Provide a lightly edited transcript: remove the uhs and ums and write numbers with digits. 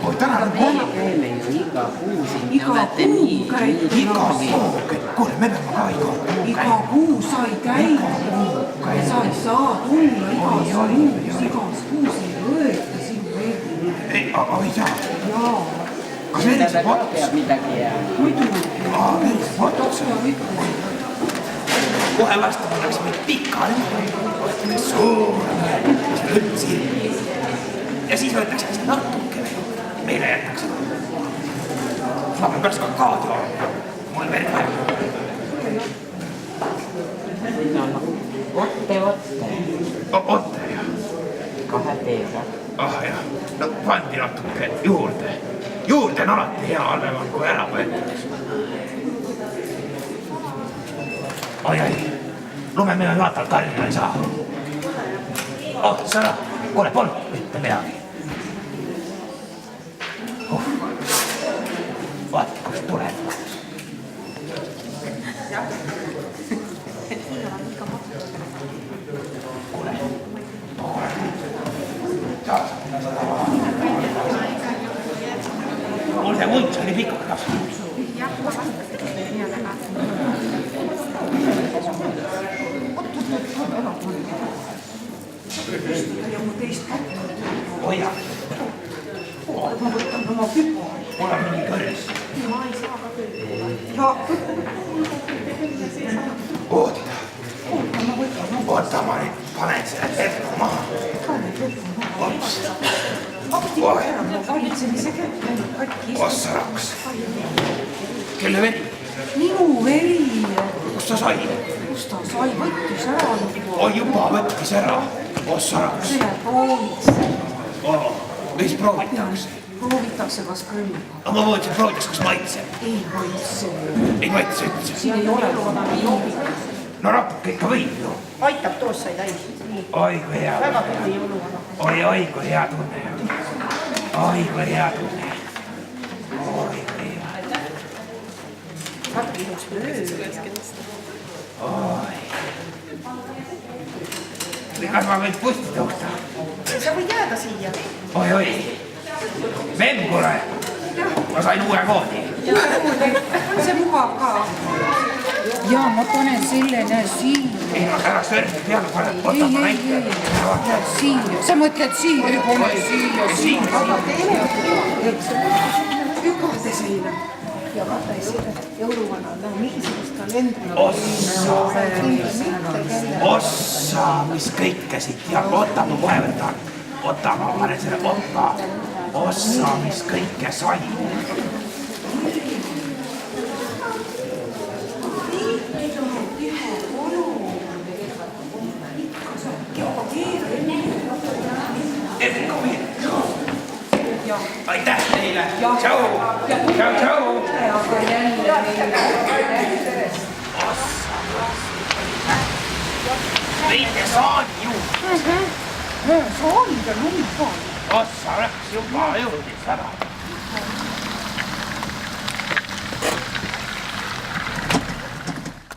Oi, tänään on Meillä käimme jo iga kuu siin. Iga kuu käib. iga kuu. Kuule, me peame ka iga kuu Iga kuu sai käia. Sa ei saa tulla igas kuus ei võeta sinu veebi. ei, aga ei saa. Jaa. Kas Merise Peab Potus? midagi jää. Muidugi. Merise Potus. Doktor ütles. Kohe vasta pannakse meid pikali. Suurne. Lütsi. Ja siis võetakse seda natuke veel. Meile jätakse. Ma pean pärast kakaad jooma. Mul veel vaja. Otte. Otte ja. 2 teega. Jah. No pandi natuke juurde. Juurde on alati hea, halvem kui ära võetud. Ai. Lumemine vaatal Tallinna ei saa. Sana. Kuule, polnud mitte midagi. Vaat, kus tuleb. Kuule. Mul see vunts oli pikukas. Ja mu teist kätte. Hoia. Ma võtan oma küpo. Mul on mingi kõrs. Ja Oodida. Oota, ma nüüd panen selle leppu maha. Ops. valitsemise kätte läinud katki. Ossaraks. Kelle veri? Minu veri. Kus ta sai? Kus ta sai? Võttis ära juba. Oi, juba võttis ära. Ossaraks. Selle prooviks. Mis proovitakse? Proovitakse kas kõlba. Ma mõtlesin, proovitakse, kas maitseb. Ei maitse. Ei maitse üldse. Siin ei ole jobi. No rapuke ikka võib ju. Aitab, toos sai täis. Oi, kui hea. Väga tuli jõuluvana. Oi, kui hea tunne. Oi, kui hea tunne. Oi, kui hea. Vaata ilus löö. Oi. Kas ma võin pusti tõusta? Sa võid jääda siia. Oi. Vembule. Ma sain uue koodi. See mugab ka. Ja ma panen selle siia. Ei, no ära sörgi peale pane. Võta ma näite. Siia. Sa mõtled siia, ei pane siia. Hügade seina. Ja vaata jõuluvana on näha mingisugust kalendrit. Ossa, mis kõike siit ja oota, ma kohe võtan. Oota, ma panen selle oppa. Ossa, mis kõike sai. Aitäh teile! Tšau! Tšau! Veite saadi juurde! Saanid on lumipaan. Ossa läks juba jõudis ära.